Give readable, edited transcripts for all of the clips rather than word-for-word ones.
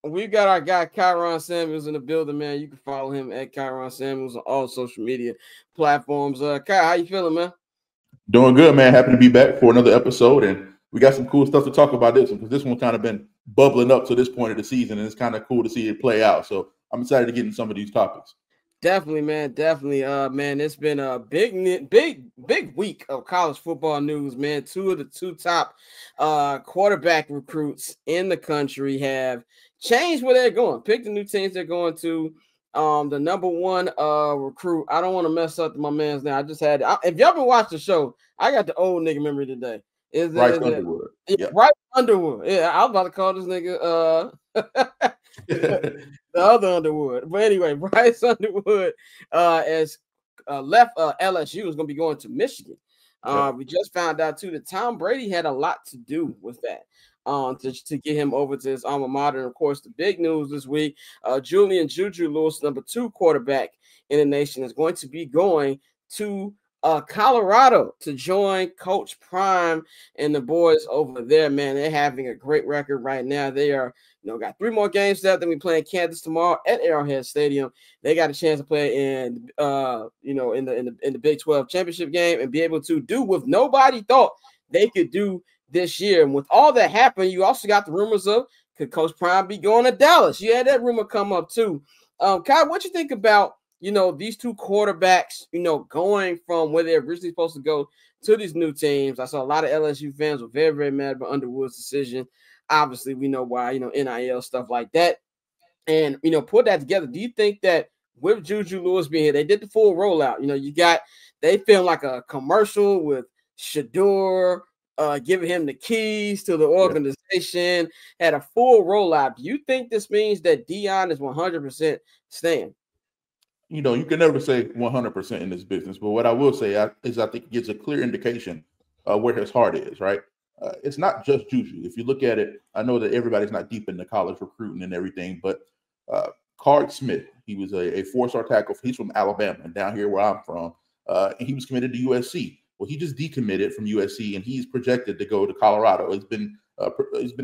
We've got our guy Kyron Samuels in the building, man. You can follow him at Kyron Samuels on all social media platforms. Kai, how you feeling, man? Doing good, man. Happy to be back for another episode, and we got some cool stuff to talk about this one because this one kind of been bubbling up to this point of the season, and it's kind of cool to see it play out. So I'm excited to get into some of these topics. Definitely, man. Definitely, man. It's been a big week of college football news, man. Two of the top quarterback recruits in the country have changed where they're going. Pick the new teams they're going to. The number one recruit. I don't want to mess up my man's name. I just had if y'all been watching the show, I got the old nigga memory today. Bryce Underwood. Yeah, Bryce Underwood. Yeah, I was about to call this nigga the other Underwood. But anyway, Bryce Underwood has left LSU, is going to be going to Michigan. We just found out too that Tom Brady had a lot to do with that. To get him over to his alma mater. And of course, the big news this week, Julian Juju Lewis, number 2 quarterback in the nation, is going to be going to Colorado to join Coach Prime and the boys over there, man. They're having a great record right now. They are, got 3 more games left. Then we play in Kansas tomorrow at Arrowhead Stadium. They got a chance to play in, in the Big 12 championship game and be able to do what nobody thought they could do this year. And with all that happened, you also got the rumors of could Coach Prime be going to Dallas? You had that rumor come up too. Kyle, what you think about these 2 quarterbacks, going from where they're originally supposed to go to these new teams? I saw a lot of LSU fans were very, very mad about Underwood's decision. Obviously, we know why, NIL stuff like that. And, put that together. Do you think that with Juju Lewis being here, they did the full rollout? They filmed like a commercial with Shador, giving him the keys to the organization, had a full rollout. Do you think this means that Deion is 100% staying? You can never say 100% in this business, but what I will say is I think it gives a clear indication where his heart is, right? It's not just Juju. If you look at it, I know that everybody's not deep into college recruiting and everything, but Card Smith, he was a 4-star tackle. He's from Alabama, down here where I'm from, and he was committed to USC. Well, he just decommitted from USC, and he's projected to go to Colorado. It's been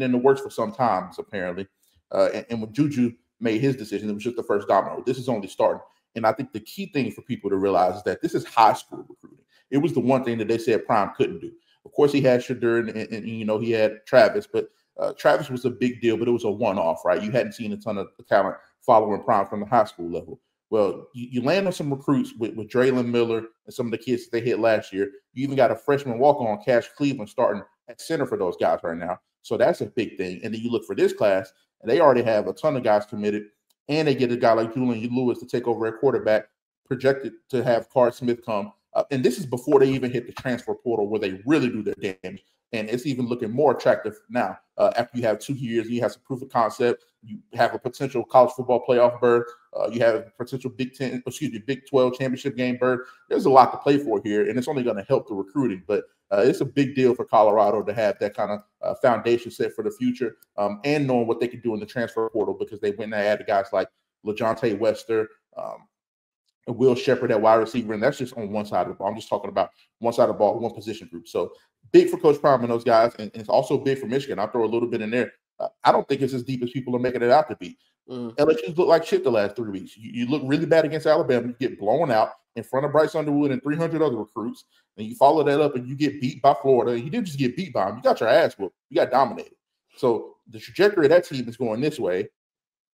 in the works for some time, apparently. And when Juju made his decision, it was just the first domino. This is only starting. And I think the key thing for people to realize is that this is high school recruiting. It was the one thing that they said Prime couldn't do. Of course, he had Shador and he had Travis, but Travis was a big deal, but it was a one-off, right? You hadn't seen a ton of talent following Prime from the high school level. Well, you land on some recruits with Draylon Miller and some of the kids that they hit last year. You even got a freshman walk-on, Cash Cleveland, starting at center for those guys right now. So that's a big thing. And then you look for this class, and they already have a ton of guys committed, and they get a guy like Julian Lewis to take over at quarterback, projected to have Card Smith come. And this is before they even hit the transfer portal where they really do their damage. And it's even looking more attractive now after you have 2 years and you have some proof of concept. You have a potential college football playoff berth. You have a potential Big 12 championship game berth. There's a lot to play for here, and it's only going to help the recruiting. But it's a big deal for Colorado to have that kind of foundation set for the future and knowing what they can do in the transfer portal because they went and added guys like LaJohntay Wester, Will Shepherd at wide receiver, and that's just on one side of the ball. I'm just talking about one side of the ball, one position group. So big for Coach Prime and those guys, and it's also big for Michigan. I'll throw a little bit in there. I don't think it's as deep as people are making it out to be. LSU's look like shit the last 3 weeks. You look really bad against Alabama. You get blown out in front of Bryce Underwood and 300 other recruits, and you follow that up and you get beat by Florida. And you didn't just get beat by them. You got your ass whooped. You got dominated. So the trajectory of that team is going this way.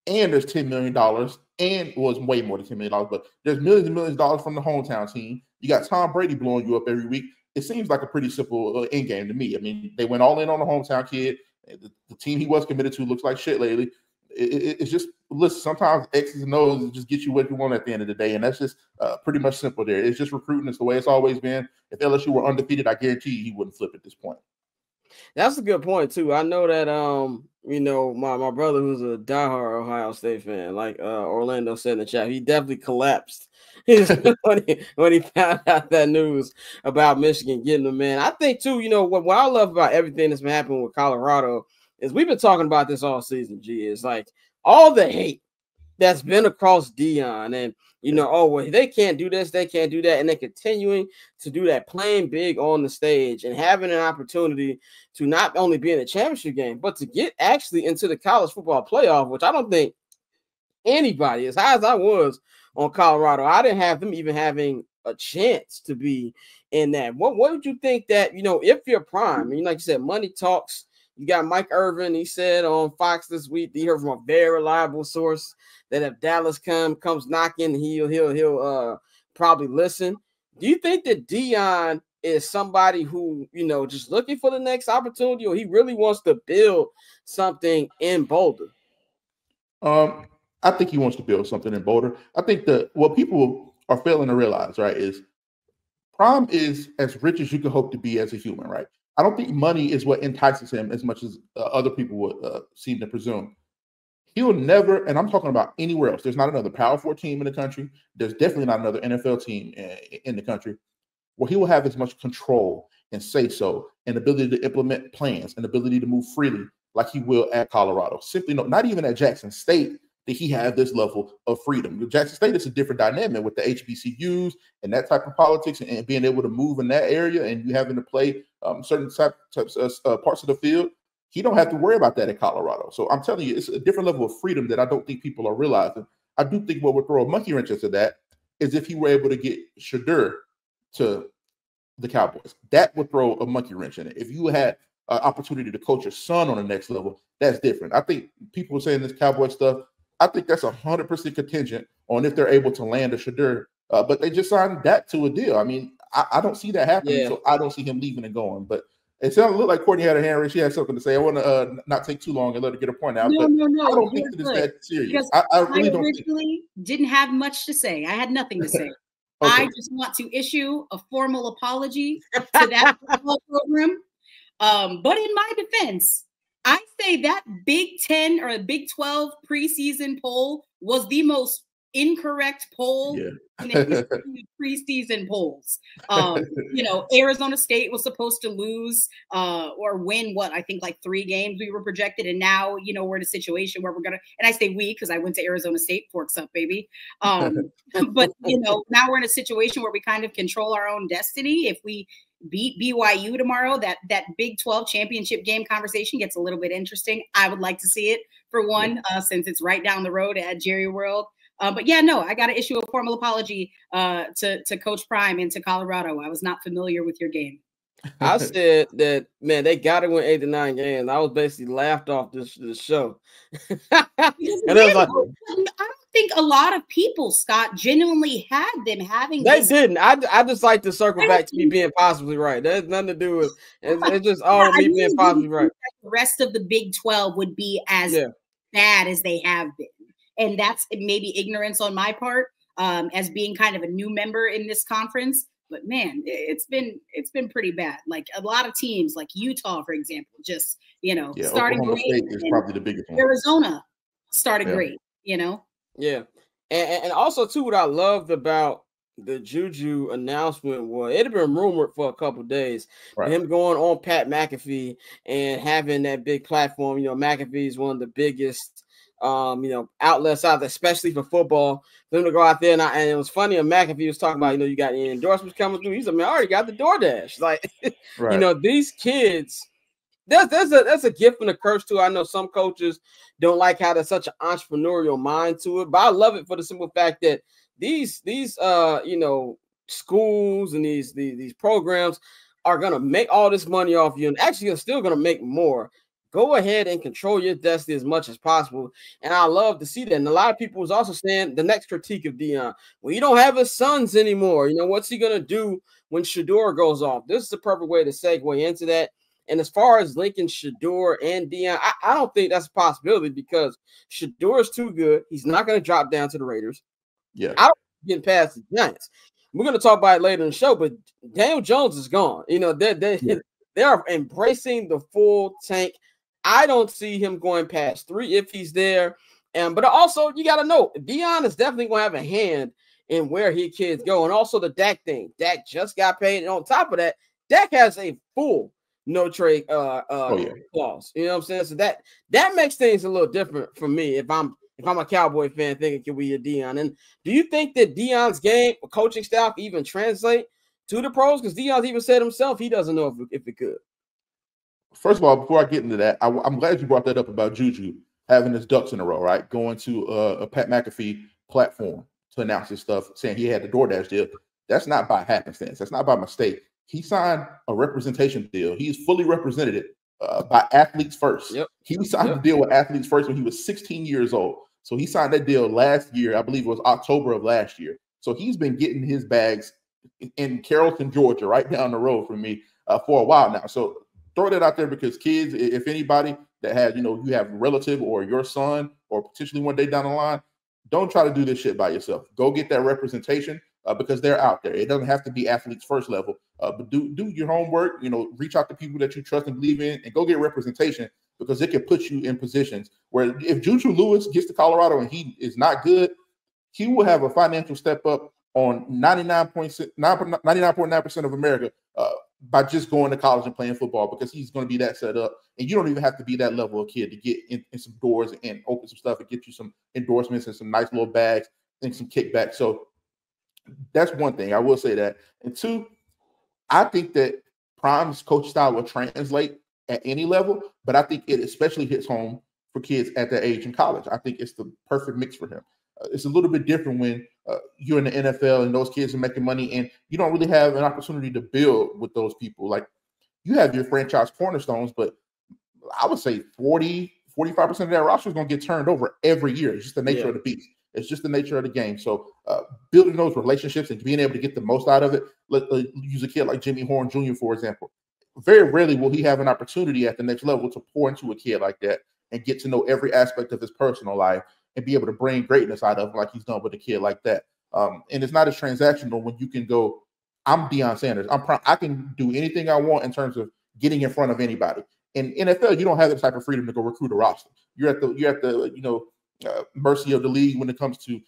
And there's $10 million, and it's way more than $10 million, but there's millions and millions of dollars from the hometown team. You got Tom Brady blowing you up every week. It seems like a pretty simple end game to me. I mean, they went all in on the hometown kid. The team he was committed to looks like shit lately. It's just, listen, sometimes X's and O's just get you what you want at the end of the day, and that's just pretty much simple there. It's just recruiting. It's the way it's always been. If LSU were undefeated, I guarantee he wouldn't flip at this point. That's a good point too. I know that my brother who's a diehard Ohio State fan, like Orlando said in the chat, he definitely collapsed when he found out that news about Michigan getting him, man. I think too, what I love about everything that's been happening with Colorado is we've been talking about this all season. Is like all the hate that's been across Deion, and oh well, they can't do this, they can't do that, and they're continuing to do that, playing big on the stage and having an opportunity to not only be in the championship game, but to get actually into the college football playoff, which I don't think anybody, as high as I was on Colorado, I didn't have them even having a chance to be in that. What would you think that, if you're prime, and like you said, money talks. You got Mike Irvin, he said on Fox this week, he heard from a very reliable source that if Dallas comes knocking, he'll probably listen. Do you think that Deion is somebody who, just looking for the next opportunity, or he really wants to build something in Boulder? I think he wants to build something in Boulder. I think that what people are failing to realize, right, is Prime is as rich as you can hope to be as a human, right? I don't think money is what entices him as much as other people would seem to presume. He'll never, and I'm talking about anywhere else. There's not another Power 4 team in the country. There's definitely not another NFL team in the country where he will have as much control and say so, and ability to implement plans and ability to move freely like he will at Colorado. Simply not even at Jackson State did he have this level of freedom. Jackson State is a different dynamic with the HBCUs and that type of politics and being able to move in that area and you having to play certain types of parts of the field. He don't have to worry about that in Colorado. So I'm telling you, it's a different level of freedom that I don't think people are realizing. I do think what would throw a monkey wrench into that is if he were able to get Shedeur to the Cowboys. That would throw a monkey wrench in it. If you had an opportunity to coach your son on the next level, that's different. I think people are saying this Cowboy stuff. I think that's 100% contingent on if they're able to land a Shedeur. But they just signed that to a deal. I mean, I don't see that happening, so I don't see him leaving and going. But it sounded like Courtney had her hand raised. She had something to say. I want to not take too long and let her get a point out. No. I don't think that it's that serious. I really don't originally didn't have much to say. I had nothing to say. Okay. I just want to issue a formal apology to that program. But in my defense, I say that Big 10 or Big 12 preseason poll was the most incorrect poll in the history of preseason polls. Arizona State was supposed to lose or win I think like 3 games we were projected. And now, we're in a situation where we're going to, and I say we, because I went to Arizona State, forks up, baby. But, now we're in a situation where we kind of control our own destiny. If we beat BYU tomorrow, that Big 12 championship game conversation gets a little bit interesting. I would like to see it for one, since it's right down the road at Jerry World. But I got to issue a formal apology to Coach Prime and to Colorado. I was not familiar with your game. I said that, man, they got to win 8 to 9 games. I was basically laughed off this show. And I don't think a lot of people, Scott, genuinely had them having. They didn't. I just like to circle back to me being possibly right. That has nothing to do with it's just all me being possibly right. The rest of the Big 12 would be as bad as they have been. And that's maybe ignorance on my part, as being kind of a new member in this conference. But man, it's been pretty bad. Like a lot of teams, like Utah, for example, just starting Oklahoma great. State is probably the biggest one. Arizona started great. Yeah, and also too, what I loved about the Juju announcement was it had been rumored for a couple of days. Him going on Pat McAfee and having that big platform. McAfee is one of the biggest outlets out there, especially for football. For them to go out there, and it was funny. And McAfee was talking about, you got any endorsements coming through. He's like, man, I already got the DoorDash. Like, these kids, there's a gift and a curse too. I know some coaches don't like how there's such an entrepreneurial mind to it, but I love it for the simple fact that these schools and these programs are gonna make all this money off you, and actually are still gonna make more. Go ahead and control your destiny as much as possible. And I love to see that. And a lot of people was also saying the next critique of Deion, well, you don't have his sons anymore. What's he going to do when Shedeur goes off? This is the perfect way to segue into that. And as far as linking Shedeur and Deion, I don't think that's a possibility because Shedeur is too good. He's not going to drop down to the Raiders. Yeah. I don't get past the Giants. We're going to talk about it later in the show, but Daniel Jones is gone. They are embracing the full tank. I don't see him going past 3 if he's there. But also, you got to know, Deion is definitely going to have a hand in where his kids go. And also the Dak thing. Dak just got paid. And on top of that, Dak has a full no-trade clause. You know what I'm saying? So that makes things a little different for me if I'm if I'm a Cowboy fan thinking can we get Deion. And do you think that Deion's game or coaching style even translate to the pros? Because Deion's even said himself he doesn't know if it could. First of all, before I get into that, I'm glad you brought that up about Juju having his ducks in a row, right? Going to a Pat McAfee platform to announce his stuff, saying he had the DoorDash deal. That's not by happenstance. That's not by mistake. He signed a representation deal. He's fully represented by Athletes First. Yep. He signed the deal with Athletes First when he was 16 years old. So he signed that deal last year. I believe it was October of last year. So he's been getting his bags in Carrollton, Georgia, right down the road from me for a while now. So throw that out there because kids, if anybody that has, you have a relative or your son or potentially one day down the line, don't try to do this shit by yourself. Go get that representation because they're out there. It doesn't have to be Athletes First level, but do your homework. Reach out to people that you trust and believe in, and go get representation because it can put you in positions where if Juju Lewis gets to Colorado and he is not good, he will have a financial step up on 99.9% of America by just going to college and playing football because he's going to be that set up. And you don't even have to be that level of kid to get in some doors and open some stuff and get you some endorsements and some nice little bags and some kickbacks. So that's one thing. I will say that. And two, I think that Prime's coach style will translate at any level, but I think it especially hits home for kids at that age in college. I think it's the perfect mix for him. It's a little bit different when you're in the NFL and those kids are making money and you don't really have an opportunity to build with those people. Like you have your franchise cornerstones, but I would say 45% of that roster is going to get turned over every year. It's just the nature of the beast. It's just the nature of the game. So building those relationships and being able to get the most out of it, let's use a kid like Jimmy Horn Jr., for example. Very rarely will he have an opportunity at the next level to pour into a kid like that and get to know every aspect of his personal life and be able to bring greatness out of him like he's done with a kid like that. And it's not as transactional when you can go, I'm Deion Sanders. I can do anything I want in terms of getting in front of anybody. In NFL, you don't have that type of freedom to go recruit a roster. You're at the mercy of the league when it comes to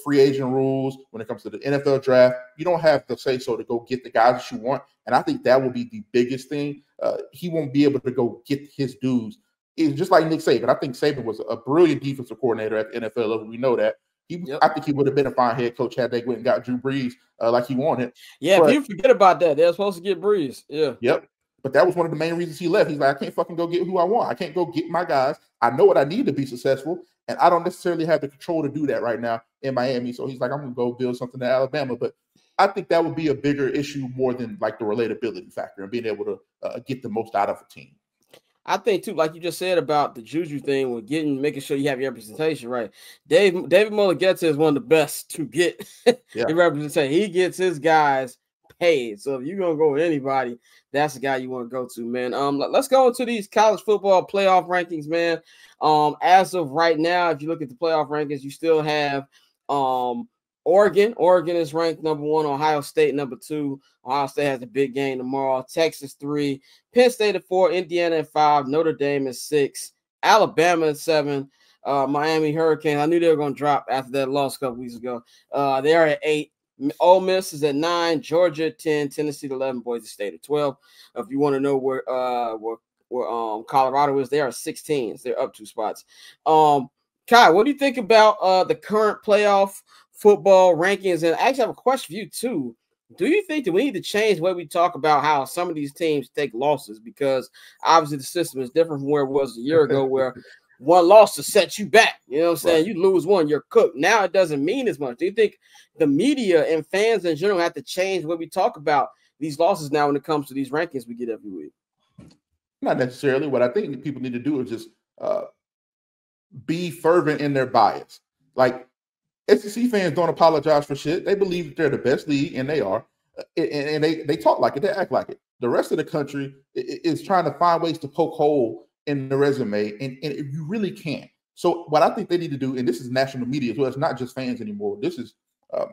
free agent rules, when it comes to the NFL draft. You don't have the say so to go get the guys that you want. And I think that will be the biggest thing. He won't be able to go get his dues. It's just like Nick Saban. I think Saban was a brilliant defensive coordinator at the NFL level. We know that. I think he would have been a fine head coach had they went and got Drew Brees like he wanted. Yeah, but, if you forget about that, they're supposed to get Brees. Yeah. Yep. But that was one of the main reasons he left. He's like, I can't fucking go get who I want. I can't go get my guys. I know what I need to be successful, and I don't necessarily have the control to do that right now in Miami. So he's like, I'm going to go build something in Alabama. But I think that would be a bigger issue more than like the relatability factor and being able to get the most out of a team. I think too, like you just said about the Juju thing with making sure you have your representation right. David Mulligetta is one of the best to get in representation. He gets his guys paid. So if you're gonna go with anybody, that's the guy you want to go to, man. Let's go into these college football playoff rankings, man. As of right now, if you look at the playoff rankings, you still have Oregon. Oregon is ranked number 1. Ohio State number 2. Ohio State has a big game tomorrow. Texas 3. Penn State at 4. Indiana at 5. Notre Dame at 6. Alabama at 7. Miami Hurricanes. I knew they were going to drop after that loss a couple weeks ago. They are at 8. Ole Miss is at 9. Georgia at 10. Tennessee at 11. Boise State at 12. If you want to know where Colorado is, they are 16. They're up 2 spots. Kai, what do you think about the current playoff football rankings? And I actually have a question for you too. Do you think that we need to change the way we talk about how some of these teams take losses? Because obviously the system is different from where it was a year ago, where one loss to set you back. You know what I'm saying? You lose one, you're cooked. Now it doesn't mean as much. Do you think the media and fans in general have to change the way we talk about these losses now when it comes to these rankings we get every week? Not necessarily. What I think people need to do is just be fervent in their bias. Like, SEC fans don't apologize for shit. They believe that they're the best league, and they are. And they talk like it. They act like it. The rest of the country is trying to find ways to poke hole in the resume, and you really can't. So what I think they need to do, and this is national media as well, it's not just fans anymore. This is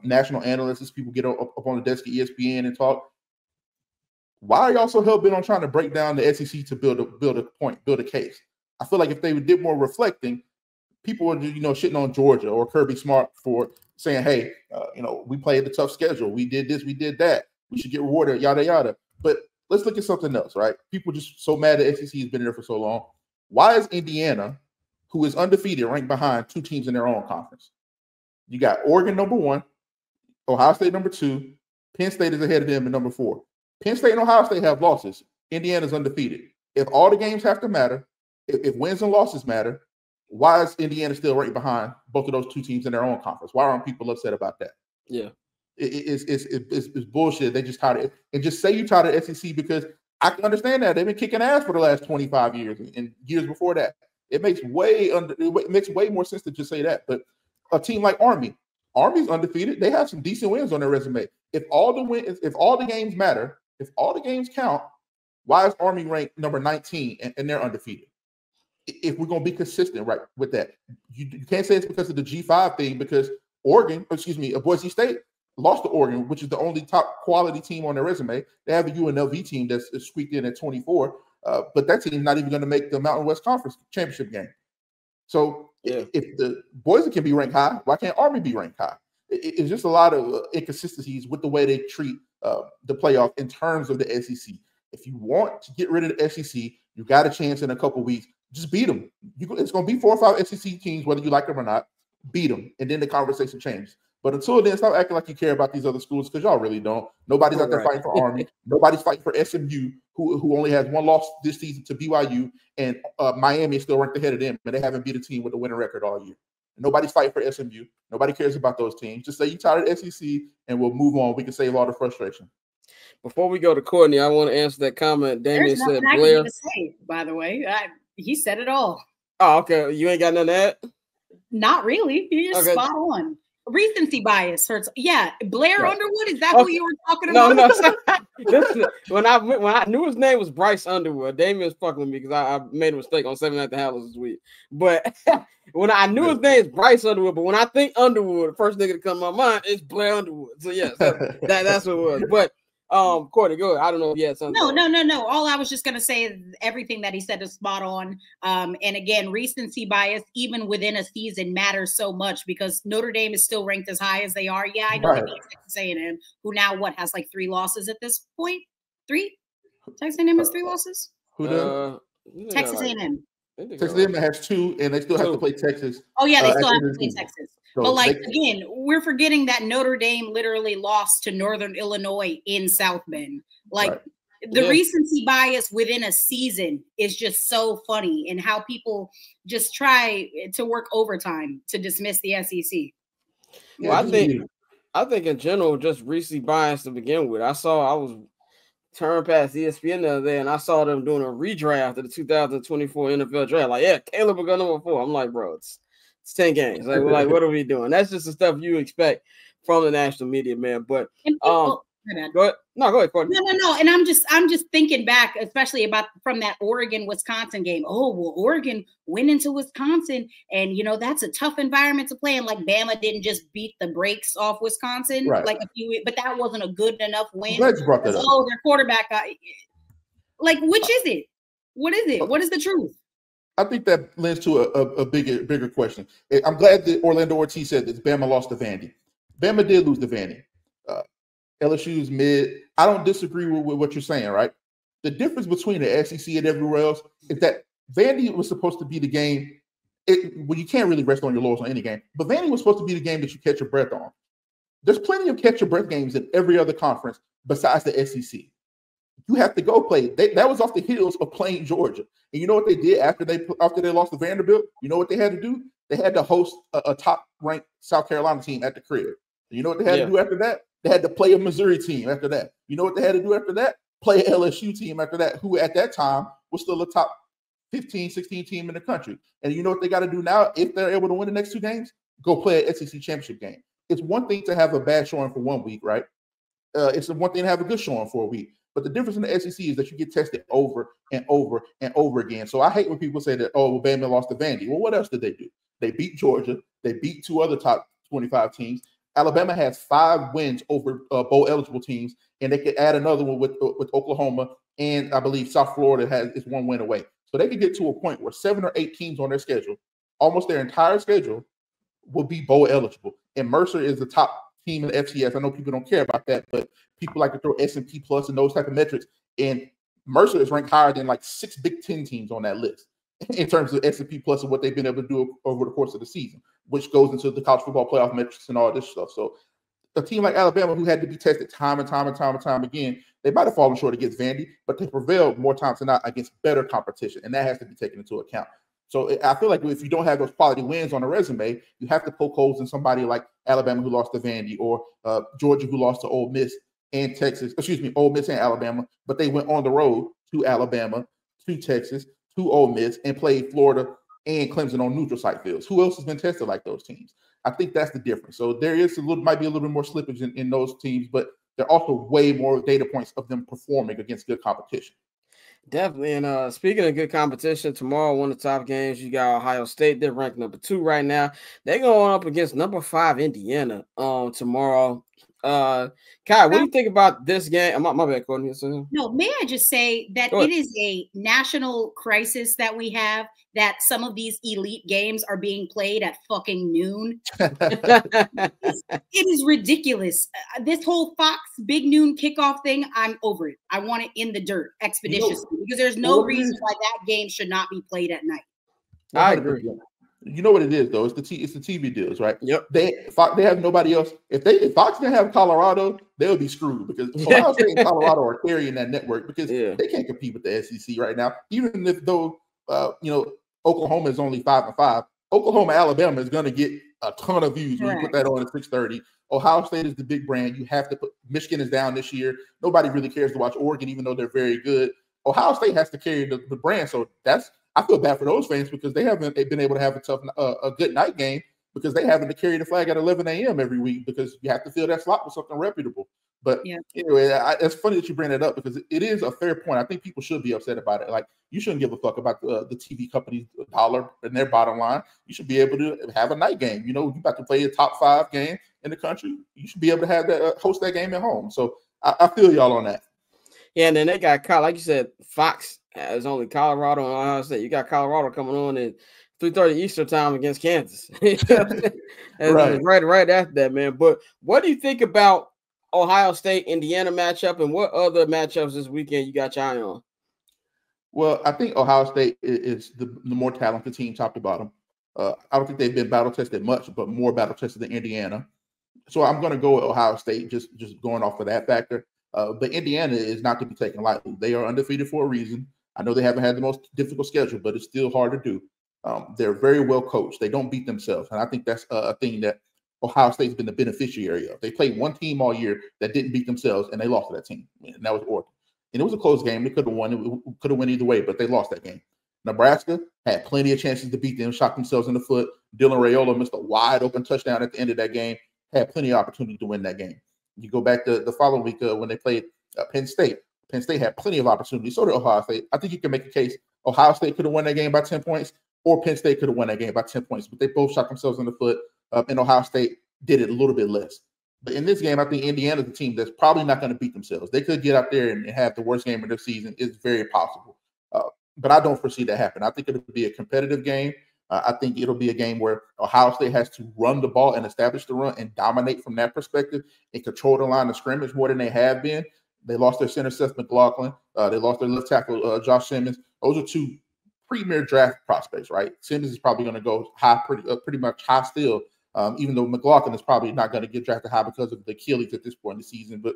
national analysts. This people get up on the desk at ESPN and talk. Why are y'all so hell-bent on trying to break down the SEC to build a point, build a case? I feel like if they did more reflecting, people were, shitting on Georgia or Kirby Smart for saying, hey, we played the tough schedule. We did this, we did that. We should get rewarded, yada, yada. But let's look at something else, right? People just so mad that SEC has been there for so long. Why is Indiana, who is undefeated, ranked behind 2 teams in their own conference. You got Oregon number 1, Ohio State number 2, Penn State is ahead of them at number 4. Penn State and Ohio State have losses. Indiana's undefeated. If all the games have to matter, if wins and losses matter, why is Indiana still right behind both of those 2 teams in their own conference? Why aren't people upset about that? Yeah. It's bullshit. They just tired of it. And just say you tired of SEC, because I can understand that. They've been kicking ass for the last 25 years and years before that. It makes way more sense to just say that. But a team like Army's undefeated. They have some decent wins on their resume. If all the games matter, if all the games count, why is Army ranked number 19 and they're undefeated? If we're going to be consistent, right, with that, you can't say it's because of the G5 thing, because Boise State lost to Oregon, which is the only top quality team on their resume. They have a UNLV team that's squeaked in at 24, but that team's not even going to make the Mountain West Conference championship game. So if the Boise can be ranked high, why can't Army be ranked high? It's just a lot of inconsistencies with the way they treat the playoff in terms of the SEC. If you want to get rid of the SEC, you got a chance in a couple weeks. Just beat them. It's going to be 4 or 5 SEC teams, whether you like them or not. Beat them, and then the conversation changes. But until then, stop acting like you care about these other schools, because y'all really don't. Nobody's out there fighting for Army. Nobody's fighting for SMU, who only has 1 loss this season to BYU, and Miami is still ranked ahead of them, and they haven't beat a team with a winning record all year. Nobody's fighting for SMU. Nobody cares about those teams. Just say you tired of SEC, and we'll move on. We can save all the frustration. Before we go to Courtney, I want to answer that comment. Damien said, Blair. Say, by the way, he said it all. Oh, okay. You ain't got none of that? Not really. You're just spot on. Recency bias hurts. Yeah, Blair Underwood. Is that who you were talking about? No. When I knew his name was Bryce Underwood, Damien was fucking with me because I made a mistake on 7 Night the Howlers this week. But when I knew his name is Bryce Underwood, but when I think Underwood, the first nigga that comes to my mind is Blair Underwood. So yes, that's what it was. But Courtney, go ahead. I don't know if you had something. No. All I was just going to say is everything that he said is spot on. And again, recency bias, even within a season, matters so much because Notre Dame is still ranked as high as they are. Yeah, I know they beat Texas A&M, who now has like 3 losses at this point. 3? Texas A&M has 3 losses. Who does? Texas A&M. Texas A&M has 2, and they still have to play Texas. Oh yeah, they still have to play Texas. So but again, we're forgetting that Notre Dame literally lost to Northern Illinois in South Bend. The recency bias within a season is just so funny, and how people just try to work overtime to dismiss the SEC. Well, I think in general, just recency bias to begin with. I was turned past ESPN the other day, and I saw them doing a redraft of the 2024 NFL draft. Like, yeah, Caleb will go number 4. I'm like, bro, it's 10 games. Like, what are we doing? That's just the stuff you expect from the national media, man. But go ahead. No, go ahead, Courtney. No. And I'm just thinking back, especially from that Oregon-Wisconsin game. Oh, well, Oregon went into Wisconsin, and that's a tough environment to play in. Like Bama didn't just beat the brakes off Wisconsin, but that wasn't a good enough win. Glad you brought that up. Oh, their quarterback got which is it? What is it? What is the truth? I think that lends to a bigger question. I'm glad that Orlando Ortiz said that Bama lost to Vandy. Bama did lose to Vandy. LSU's mid. I don't disagree with what you're saying, right? The difference between the SEC and everywhere else is that Vandy was supposed to be the game. Well, you can't really rest on your laurels on any game, but Vandy was supposed to be the game that you catch your breath on. There's plenty of catch your breath games in every other conference besides the SEC. You have to go play. That was off the heels of playing Georgia. And you know what they did after they lost to Vanderbilt? You know what they had to do? They had to host a top-ranked South Carolina team at the crib. And you know what they had to do after that? They had to play a Missouri team after that. You know what they had to do after that? Play an LSU team after that, who at that time was still a top 15, 16 team in the country. And you know what they got to do now if they're able to win the next 2 games? Go play an SEC championship game. It's one thing to have a bad showing for 1 week, right? It's one thing to have a good showing for a week. But the difference in the SEC is that you get tested over and over and over again. So I hate when people say that, oh, well, Bama lost to Vandy. Well, what else did they do? They beat Georgia. They beat 2 other top 25 teams. Alabama has 5 wins over bowl-eligible teams, and they could add another one with Oklahoma, and I believe South Florida is 1 win away. So they could get to a point where 7 or 8 teams on their schedule, almost their entire schedule, will be bowl-eligible. And Mercer is the top team in the FCS. I know people don't care about that, but people like to throw S&P Plus and those type of metrics. And Mercer is ranked higher than like 6 Big Ten teams on that list. in terms of S&P Plus and what they've been able to do over the course of the season, which goes into the college football playoff metrics and all this stuff. So a team like Alabama, who had to be tested time and time again, they might have fallen short against Vandy, but they prevailed more times than not against better competition, and that has to be taken into account. So I feel like if you don't have those quality wins on a resume, you have to poke holes in somebody like Alabama who lost to Vandy, or Georgia who lost to Ole Miss and Texas, Ole Miss and Alabama, but they went on the road to Alabama, to Texas, to Ole Miss, and played Florida and Clemson on neutral site fields. Who else has been tested like those teams? I think that's the difference. So there is might be a little bit more slippage in those teams, but there are also way more data points of them performing against good competition. Definitely. And speaking of good competition, tomorrow, one of the top games, you got Ohio State. They're ranked number 2 right now. They're going up against number 5 Indiana tomorrow. Kai, what do you think about this game? My bad, Courtney. No, may I just say that it is a national crisis that we have, that some of these elite games are being played at fucking noon. It is ridiculous. This whole Fox big noon kickoff thing, I'm over it. I want it in the dirt expeditiously, because there's no reason why that game should not be played at night. I agree. You know what it is, though? It's the TV deals, right? Yep. They have nobody else. If Fox didn't have Colorado, they'll be screwed, because Ohio State and Colorado are carrying that network, because they can't compete with the SEC right now. Even if Oklahoma is only 5-5, Oklahoma Alabama is going to get a ton of views when you put that on at 6:30. Ohio State is the big brand. You have to put Michigan is down this year. Nobody really cares to watch Oregon, even though they're very good. Ohio State has to carry the brand, so I feel bad for those fans, because they've been able to have a good night game, because they having to carry the flag at 11 a.m. every week, because you have to fill that slot with something reputable. But anyway, it's funny that you bring that up, because it is a fair point. I think people should be upset about it. Like, you shouldn't give a fuck about the TV company's dollar and their bottom line. You should be able to have a night game. You about to play a top 5 game in the country. You should be able to have that host that game at home. So I feel y'all on that. Yeah, and then they got, like you said, Fox has only Colorado and Ohio State. You got Colorado coming on at 3:30 Eastern time against Kansas. right after that, man. But what do you think about Ohio State Indiana matchup, and what other matchups this weekend you got your eye on? Well, I think Ohio State is the more talented team, top to bottom. I don't think they've been battle tested much, but more battle tested than Indiana. So I'm going to go with Ohio State, just going off of that factor. But Indiana is not to be taken lightly. They are undefeated for a reason. I know they haven't had the most difficult schedule, but it's still hard to do. They're very well coached. They don't beat themselves. And I think that's a thing that Ohio State's been the beneficiary of. They played one team all year that didn't beat themselves, and they lost to that team. And that was Oregon. And it was a close game. They could have won. It could have went either way, but they lost that game. Nebraska had plenty of chances to beat them, shot themselves in the foot. Dylan Raiola missed a wide open touchdown at the end of that game. Had plenty of opportunity to win that game. You go back to the following week when they played Penn State. Penn State had plenty of opportunities. So did Ohio State. I think you can make a case Ohio State could have won that game by 10 points, or Penn State could have won that game by 10 points. But they both shot themselves in the foot, and Ohio State did it a little bit less. But in this game, I think Indiana's the team that's probably not going to beat themselves. They could get out there and have the worst game of their season. It's very possible. But I don't foresee that happen. I think it'll be a competitive game. I think it'll be a game where Ohio State has to run the ball and establish the run and dominate from that perspective and control the line of scrimmage more than they have been. They lost their center, Seth McLaughlin. They lost their left tackle, Josh Simmons. Those are 2 premier draft prospects, right? Simmons is probably going to go high, pretty much high still, even though McLaughlin is probably not going to get drafted high because of the Achilles at this point in the season. But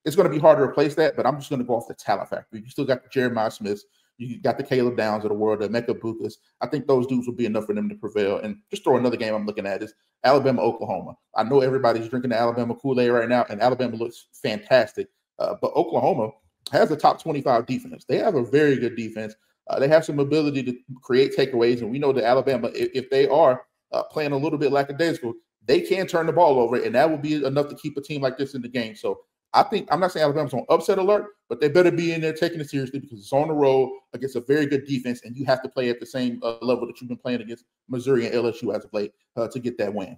it's going to be hard to replace that. But I'm just going to go off the talent factor. You still got the Jeremiah Smiths. You got the Caleb Downs of the world, the Mecca Bukas. I think those dudes will be enough for them to prevail. And just throw another game I'm looking at is Alabama, Oklahoma. I know everybody's drinking the Alabama Kool-Aid right now, and Alabama looks fantastic. But Oklahoma has a top 25 defense. They have a very good defense. They have some ability to create takeaways. And we know that Alabama, if they are playing a little bit lackadaisical, they can turn the ball over, and that will be enough to keep a team like this in the game. So I think, I'm not saying Alabama's on upset alert, but they better be in there taking it seriously, because it's on the road against a very good defense, and you have to play at the same level that you've been playing against Missouri and LSU as of late to get that win.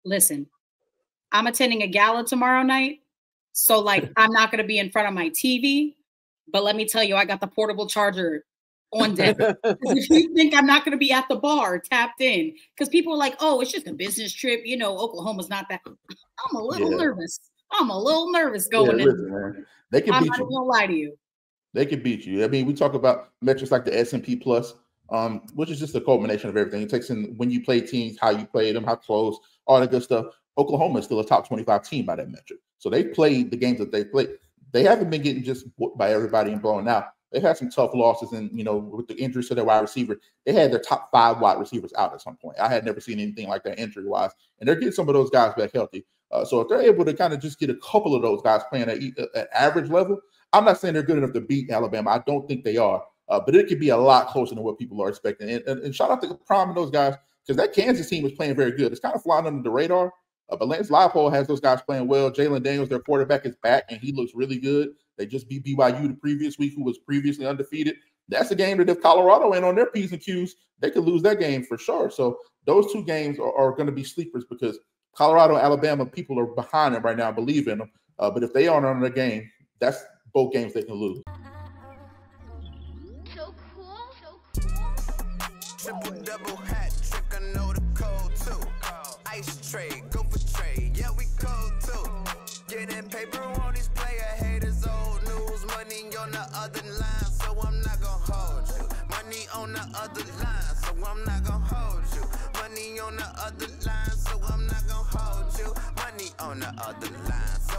Listen, I'm attending a gala tomorrow night, so I'm not going to be in front of my TV, but let me tell you, I got the portable charger on deck. If you think I'm not going to be at the bar tapped in, because people are like, oh, it's just a business trip, Oklahoma's not that. I'm a little nervous. I'm a little nervous going in. Man. They can beat you. I'm not going to lie to you. They can beat you. I mean, we talk about metrics like the S&P Plus. which is just a culmination of everything. It takes in when you play teams, how you play them, how close, all that good stuff. Oklahoma is still a top 25 team by that metric. So they played the games that they played. They haven't been getting just whooped by everybody and blown out. They've had some tough losses, and with the injuries to their wide receiver, they had their top 5 wide receivers out at some point. I had never seen anything like that injury-wise, and they're getting some of those guys back healthy. So if they're able to kind of just get a couple of those guys playing at average level, I'm not saying they're good enough to beat Alabama. I don't think they are, but it could be a lot closer than what people are expecting. And shout out to Prime and those guys, because that Kansas team is playing very good. It's kind of flying under the radar, but Lance Leipold has those guys playing well. Jalen Daniels, their quarterback, is back, and he looks really good. They just beat BYU the previous week, who was previously undefeated. That's a game that if Colorado ain't on their P's and Q's, they could lose that game for sure. So those 2 games are going to be sleepers, because Colorado and Alabama, people are behind them right now, believe in them. But if they aren't on their game, that's both games they can lose. So cool. Triple double hat trick, I know the code too. Ice trade, go for trade, yeah, we cold too. Getting paper on these player haters, old news, money on the other line, so I'm not gonna hold you. Money on the other line, so I'm not gonna hold you. Money on the other line, so I'm not gonna hold you. Money on the other line, so